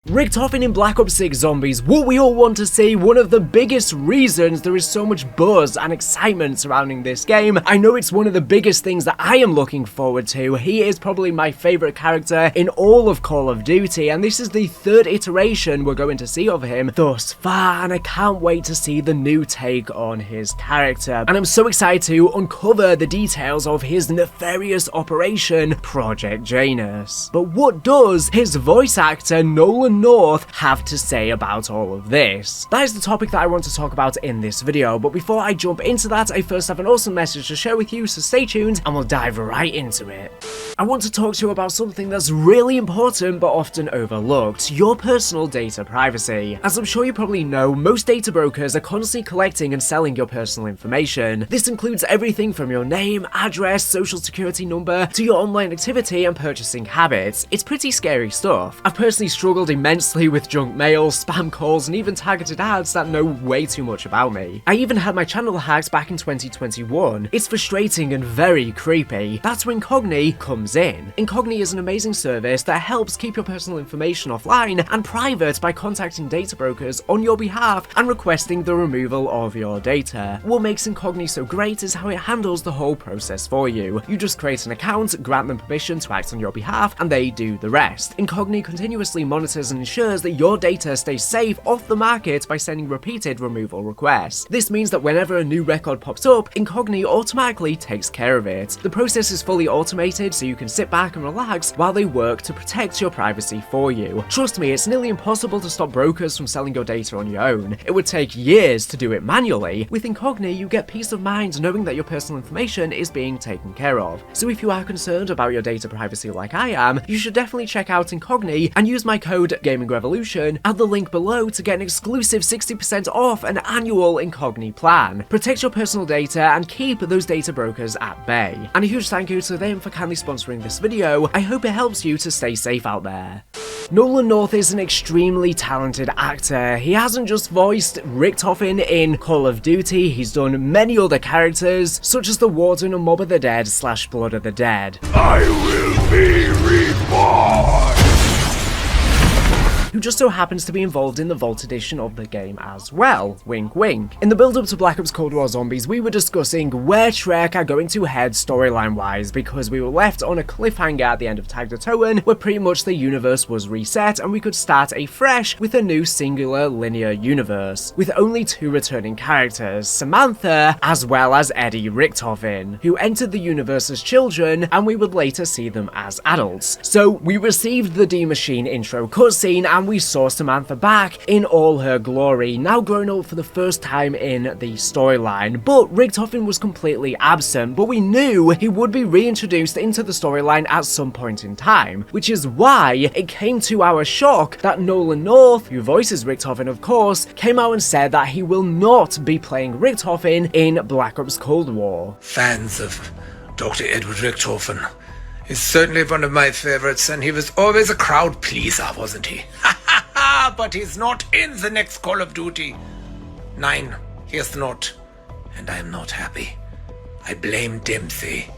Richtofen in Black Ops 6 Zombies, what we all want to see, one of the biggest reasons there is so much buzz and excitement surrounding this game. I know it's one of the biggest things that I am looking forward to. He is probably my favourite character in all of Call of Duty, and this is the third iteration we're going to see of him thus far, and I can't wait to see the new take on his character. And I'm so excited to uncover the details of his nefarious operation, Project Janus. But what does his voice actor, Nolan North, have to say about all of this? That is the topic that I want to talk about in this video, but before I jump into that, I first have an awesome message to share with you, so stay tuned and we'll dive right into it. I want to talk to you about something that's really important but often overlooked: your personal data privacy. As I'm sure you probably know, most data brokers are constantly collecting and selling your personal information. This includes everything from your name, address, social security number, to your online activity and purchasing habits. It's pretty scary stuff. I've personally struggled immensely with junk mail, spam calls, and even targeted ads that know way too much about me. I even had my channel hacked back in 2021. It's frustrating and very creepy. That's where Incogni comes in. Incogni is an amazing service that helps keep your personal information offline and private by contacting data brokers on your behalf and requesting the removal of your data. What makes Incogni so great is how it handles the whole process for you. You just create an account, grant them permission to act on your behalf, and they do the rest. Incogni continuously monitors and ensures that your data stays safe off the market by sending repeated removal requests. This means that whenever a new record pops up, Incogni automatically takes care of it. The process is fully automated, so you can sit back and relax while they work to protect your privacy for you. Trust me, it's nearly impossible to stop brokers from selling your data on your own. It would take years to do it manually. With Incogni, you get peace of mind knowing that your personal information is being taken care of. So if you are concerned about your data privacy like I am, you should definitely check out Incogni and use my code gamingrevolution at the link below to get an exclusive 60% off an annual Incogni plan. Protect your personal data and keep those data brokers at bay. And a huge thank you to them for kindly sponsoring this video. I hope it helps you to stay safe out there. Nolan North is an extremely talented actor. He hasn't just voiced Richtofen in Call of Duty, he's done many other characters, such as the Warden of Mob of the Dead / Blood of the Dead. I will be reborn! Who just so happens to be involved in the Vault edition of the game as well. Wink wink. In the build-up to Black Ops Cold War Zombies, we were discussing where Treyarch are going to head storyline-wise, because we were left on a cliffhanger at the end of Tag the Towen, where pretty much the universe was reset and we could start afresh with a new singular linear universe, with only two returning characters, Samantha as well as Eddie Richtofen, who entered the universe as children and we would later see them as adults. So we received the D-Machine intro cutscene and we saw Samantha back in all her glory, now grown up for the first time in the storyline. But Richtofen was completely absent, but we knew he would be reintroduced into the storyline at some point in time, which is why it came to our shock that Nolan North, who voices Richtofen of course, came out and said that he will not be playing Richtofen in Black Ops Cold War. Fans of Dr. Edward Richtofen is certainly one of my favorites, and he was always a crowd pleaser, wasn't he? But he's not in the next Call of Duty. Nein, he is not. And I am not happy. I blame Dempsey.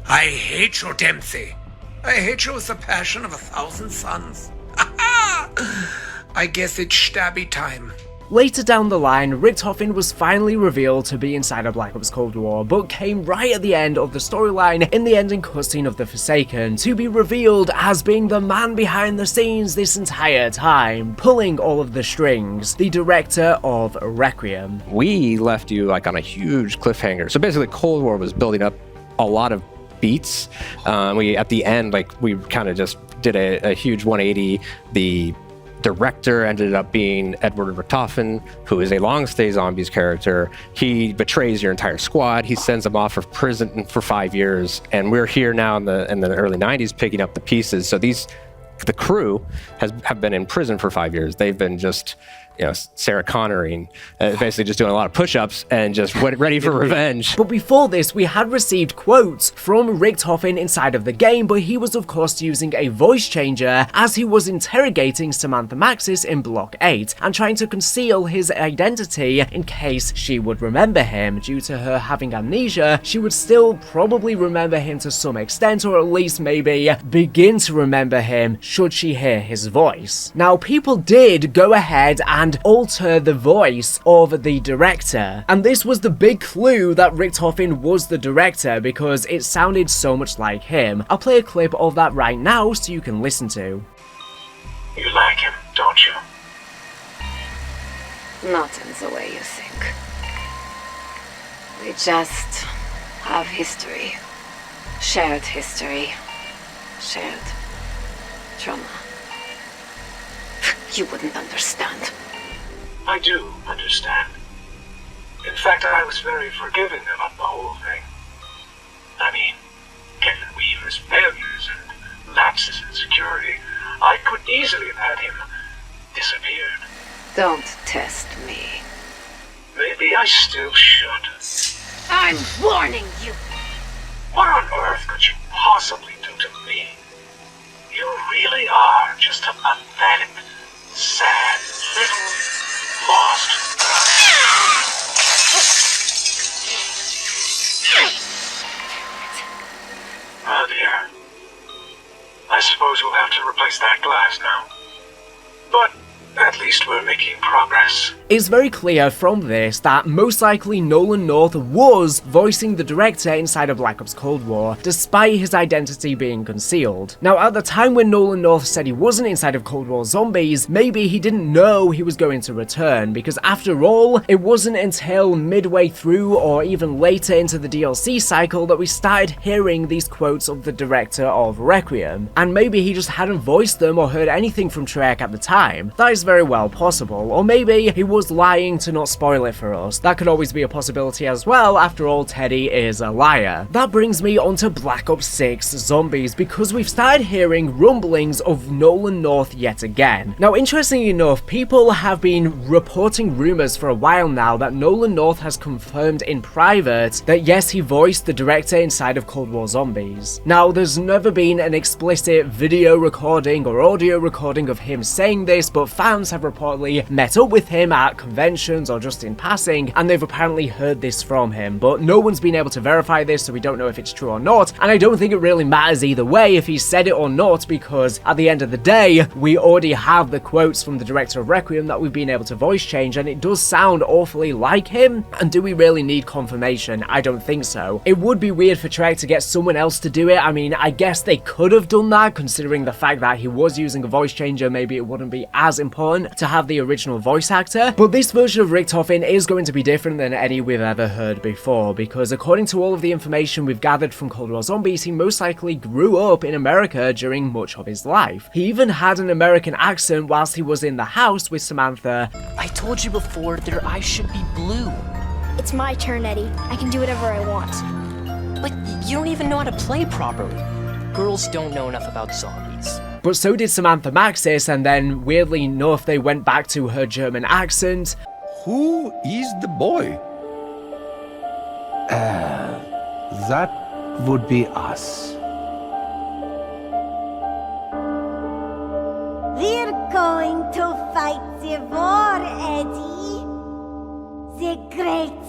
I hate you, Dempsey. I hate you with the passion of 1,000 suns. I guess it's stabby time. Later down the line, Richtofen was finally revealed to be inside of Black Ops Cold War, but came right at the end of the storyline in the ending cutscene of The Forsaken, to be revealed as being the man behind the scenes this entire time, pulling all of the strings, the director of Requiem. We left you like on a huge cliffhanger. So basically Cold War was building up a lot of beats. We at the end, like, we kind of just did a huge 180. The director ended up being Edward Richtofen, who is a long-stay Zombies character. He betrays your entire squad. He sends them off of prison for 5 years, and we're here now in the early 90s picking up the pieces. So the crew have been in prison for 5 years. They've been just Sarah Connoring, basically just doing a lot of push-ups and just ready for revenge. But before this, we had received quotes from Richtofen inside of the game, but he was of course using a voice changer as he was interrogating Samantha Maxis in Block 8 and trying to conceal his identity in case she would remember him. Due to her having amnesia, she would still probably remember him to some extent, or at least maybe begin to remember him should she hear his voice. Now, people did go ahead and alter the voice of the director, and this was the big clue that Richtofen was the director because it sounded so much like him. I'll play a clip of that right now so you can listen to. You like him, don't you? Not in the way you think. We just have history. Shared history. Shared trauma. You wouldn't understand. I do understand. In fact, I was very forgiving about the whole thing. I mean, given Weaver's failures and lapses in security, I could easily have had him disappeared. Don't test me. Maybe I still should. I'm warning you! What on earth could you possibly do to me? You really are just a pathetic, sad, little, lost... Oh dear. I suppose we'll have to replace that glass now. But at least we're making progress. It's very clear from this that most likely Nolan North was voicing the director inside of Black Ops Cold War, despite his identity being concealed. Now, at the time when Nolan North said he wasn't inside of Cold War Zombies, maybe he didn't know he was going to return, because after all, it wasn't until midway through or even later into the DLC cycle that we started hearing these quotes of the director of Requiem, and maybe he just hadn't voiced them or heard anything from Treyarch at the time. That is very well possible, or maybe he was lying to not spoil it for us. That could always be a possibility as well. After all, Teddy is a liar. That brings me onto Black Ops 6 Zombies, because we've started hearing rumblings of Nolan North yet again. Now, interestingly enough, people have been reporting rumors for a while now that Nolan North has confirmed in private that yes, he voiced the director inside of Cold War Zombies. Now, there's never been an explicit video recording or audio recording of him saying this, but fans have reportedly met up with him at conventions or just in passing, and they've apparently heard this from him, but no one's been able to verify this, so we don't know if it's true or not, and I don't think it really matters either way if he said it or not, because at the end of the day, we already have the quotes from the director of Requiem that we've been able to voice change, and it does sound awfully like him, and do we really need confirmation? I don't think so. It would be weird for Treyarch to get someone else to do it. I mean, I guess they could have done that, considering the fact that he was using a voice changer. Maybe it wouldn't be as important to have the original voice actor, but this version of Richtofen is going to be different than any we've ever heard before, because according to all of the information we've gathered from Cold War Zombies, he most likely grew up in America during much of his life. He even had an American accent whilst he was in the house with Samantha. I told you before, their eyes should be blue. It's my turn, Eddie. I can do whatever I want. But you don't even know how to play properly. Girls don't know enough about zombies. But so did Samantha Maxis, and then weirdly enough, they went back to her German accent. Who is the boy? That would be us. We're going to fight the war, Eddie. The great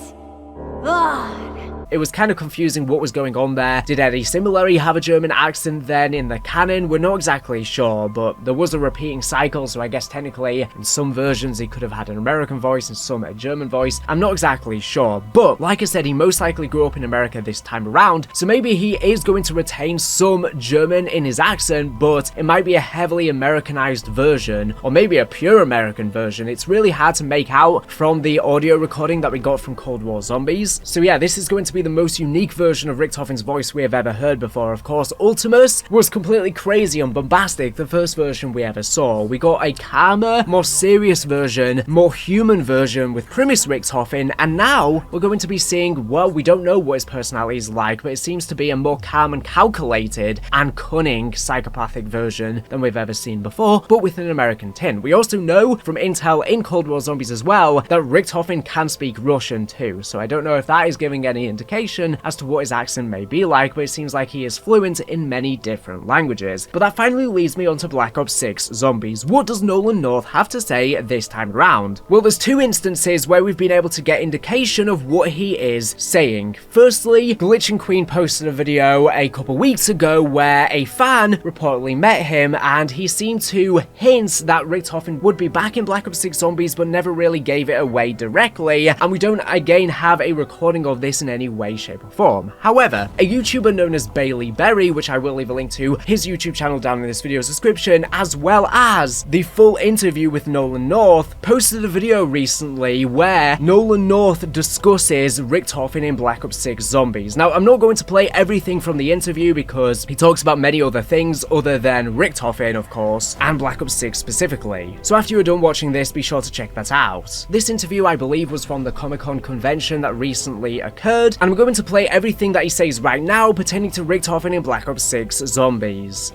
war. It was kind of confusing what was going on there. Did Eddie similarly have a German accent then in the canon? We're not exactly sure, but there was a repeating cycle, so I guess technically in some versions he could have had an American voice and some a German voice. I'm not exactly sure, but like I said, he most likely grew up in America this time around, so maybe he is going to retain some German in his accent, but it might be a heavily Americanized version, or maybe a pure American version. It's really hard to make out from the audio recording that we got from Cold War Zombies. So yeah, this is going to be be the most unique version of Richtofen's voice we have ever heard before. Of course, Ultimus was completely crazy and bombastic, the first version we ever saw. We got a calmer, more serious version, more human version with Primus Richtofen, and now we're going to be seeing, well, we don't know what his personality is like, but it seems to be a more calm and calculated and cunning psychopathic version than we've ever seen before, but with an American tint. We also know from intel in Cold War Zombies as well that Richtofen can speak Russian too, so I don't know if that is giving any indication as to what his accent may be like, but it seems like he is fluent in many different languages. But that finally leads me onto Black Ops 6 Zombies. What does Nolan North have to say this time around? Well, there's two instances where we've been able to get indication of what he is saying. Firstly, Glitch and Queen posted a video a couple weeks ago where a fan reportedly met him and he seemed to hint that Richtofen would be back in Black Ops 6 Zombies but never really gave it away directly, and we don't again have a recording of this in any way, shape or form. However, a YouTuber known as Bailey Berry, which I will leave a link to his YouTube channel down in this video's description, as well as the full interview with Nolan North, posted a video recently where Nolan North discusses Richtofen in Black Ops 6 Zombies. Now, I'm not going to play everything from the interview because he talks about many other things other than Richtofen, of course, and Black Ops 6 specifically. So after you're done watching this, be sure to check that out. This interview, I believe, was from the Comic-Con convention that recently occurred, and I'm going to play everything that he says right now pertaining to Richtofen in Black Ops 6 Zombies.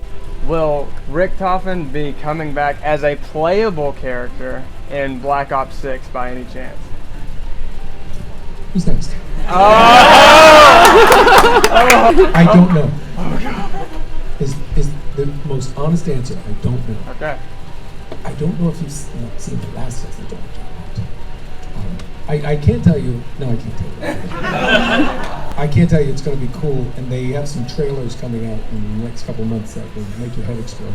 Will Richtofen be coming back as a playable character in Black Ops 6 by any chance? Who's next? I don't know. Is the most honest answer. I don't know. Okay. I don't know if you've seen the last of the I can't tell you. No, I can't tell you. I can't tell you it's going to be cool, and they have some trailers coming out in the next couple months that will make your head explode.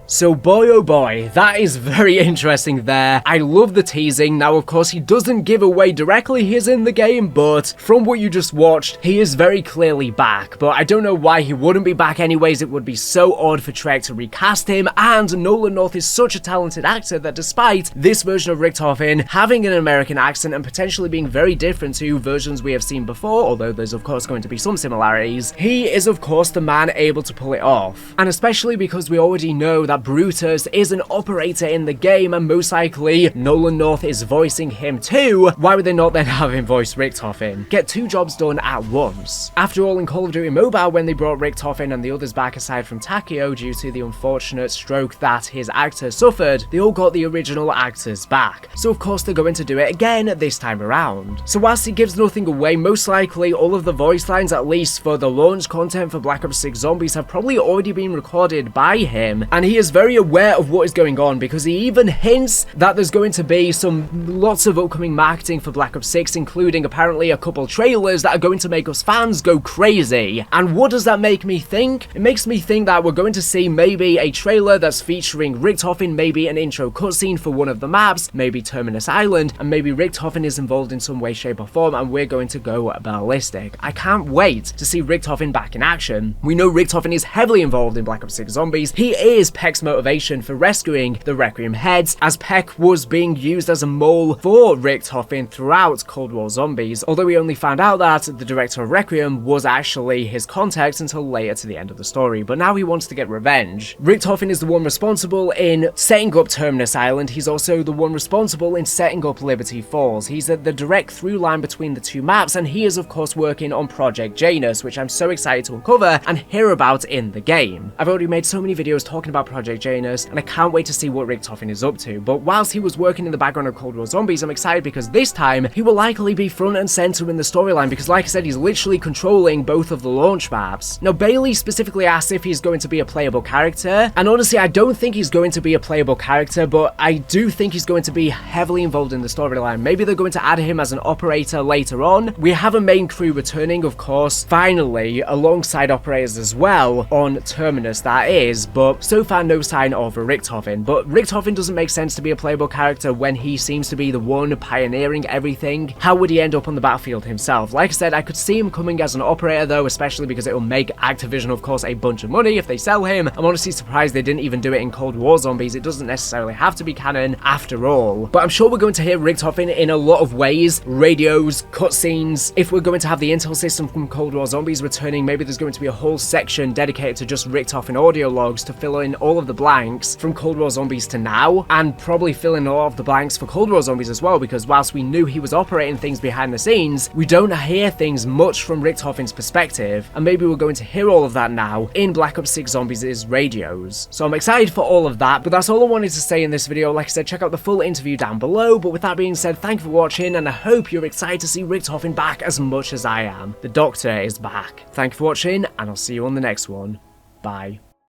So boy oh boy, that is very interesting there. I love the teasing. Now of course he doesn't give away directly he is in the game, but from what you just watched, he is very clearly back. But I don't know why he wouldn't be back anyways. It would be so odd for Treyarch to recast him, and Nolan North is such a talented actor that despite this version of Richtofen having an American accent and potentially being very different to versions we have seen before, although there's of course going to be some similarities, he is of course the man able to pull it off. And especially because we already know that Brutus is an operator in the game, and most likely Nolan North is voicing him too. Why would they not then have him voice Richtofen? Get two jobs done at once. After all, in Call of Duty Mobile, when they brought Richtofen and the others back aside from Takeo due to the unfortunate stroke that his actor suffered, they all got the original actors back. So of course they're going to do it again this time around. So whilst it gives nothing away, most likely all of the voice lines, at least for the launch content for Black Ops 6 Zombies, have probably already been recorded by him, and he is very aware of what is going on because he even hints that there's going to be lots of upcoming marketing for Black Ops 6, including apparently a couple trailers that are going to make us fans go crazy. And what does that make me think? It makes me think that we're going to see maybe a trailer that's featuring Richtofen, maybe an intro cutscene for one of the maps, maybe Terminus Island, and maybe Richtofen is involved in some way, shape or form, and we're going to go ballistic. I can't wait to see Richtofen back in action. We know Richtofen is heavily involved in Black Ops 6 Zombies. He is Peck's motivation for rescuing the Requiem heads, as Peck was being used as a mole for Richtofen throughout Cold War Zombies, although we only found out that the director of Requiem was actually his contact until later to the end of the story, but now he wants to get revenge. Richtofen is the one responsible in setting up Terminus Island. He's also the one responsible in setting up Liberty Falls. He's the direct through line between the two maps, and he is of course working on Project Janus, which I'm so excited to uncover and hear about in the game. I've already made so many videos talking about Project Janus, and I can't wait to see what Richtofen is up to. But whilst he was working in the background of Cold War Zombies, I'm excited because this time he will likely be front and center in the storyline, because like I said, he's literally controlling both of the launch maps. Now Bailey specifically asked if he's going to be a playable character, and honestly I don't think he's going to be a playable character, but I do think he's going to be heavily involved in the storyline. Maybe they're going to add him as an operator later on. We have a main crew returning, of course, finally, alongside operators as well, on Terminus that is, but so far no co-sign over Richtofen, but Richtofen doesn't make sense to be a playable character when he seems to be the one pioneering everything. How would he end up on the battlefield himself? Like I said, I could see him coming as an operator though, especially because it will make Activision, of course, a bunch of money if they sell him. I'm honestly surprised they didn't even do it in Cold War Zombies. It doesn't necessarily have to be canon after all. But I'm sure we're going to hear Richtofen in a lot of ways. Radios, cutscenes. If we're going to have the intel system from Cold War Zombies returning, maybe there's going to be a whole section dedicated to just Richtofen audio logs to fill in all of the blanks from Cold War Zombies to now, and probably fill in a lot of the blanks for Cold War Zombies as well, because whilst we knew he was operating things behind the scenes, we don't hear things much from Richtofen's perspective, and maybe we're going to hear all of that now in Black Ops 6 Zombies' radios. So I'm excited for all of that, but that's all I wanted to say in this video. Like I said, check out the full interview down below, but with that being said, thank you for watching, and I hope you're excited to see Richtofen back as much as I am. The Doctor is back. Thank you for watching, and I'll see you on the next one. Bye.